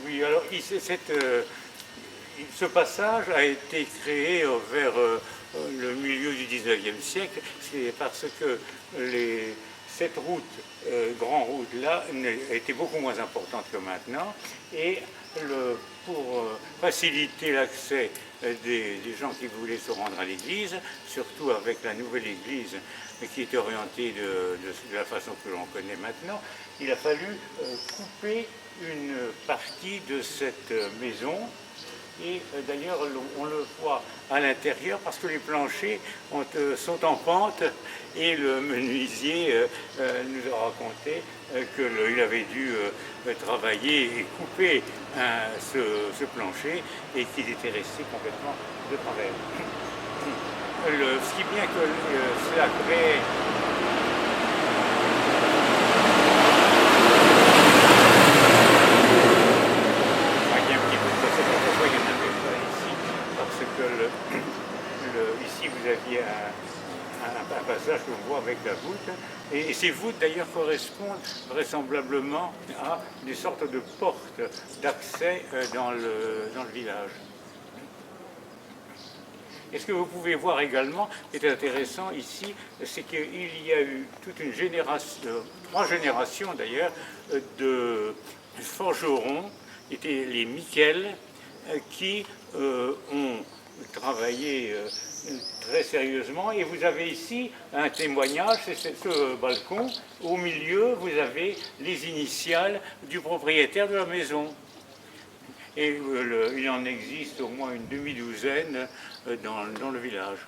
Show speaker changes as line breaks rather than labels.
Oui, alors ce passage a été créé vers le milieu du 19e siècle, c'est parce que cette route, grande route-là, était beaucoup moins importante que maintenant, et pour faciliter l'accès des gens qui voulaient se rendre à l'église, surtout avec la nouvelle église qui est orientée de la façon que l'on connaît maintenant, il a fallu couper une partie de cette maison. Et d'ailleurs, on le voit à l'intérieur parce que les planchers sont en pente et le menuisier nous a raconté qu'il avait dû travailler et couper ce plancher et qu'il était resté complètement de travers. Ce qui est bien que cela crée... Ici, vous aviez un passage que l'on voit avec la voûte, et ces voûtes d'ailleurs correspondent vraisemblablement à des sortes de portes d'accès dans le village. Et ce que vous pouvez voir également, qui est intéressant ici, c'est qu'il y a eu toute une génération, 3 générations d'ailleurs, de forgerons, qui étaient les Miquel, qui ont travaillé très sérieusement. Et vous avez ici un témoignage, c'est ce balcon. Au milieu, vous avez les initiales du propriétaire de la maison. Et il en existe au moins une demi-douzaine dans le village.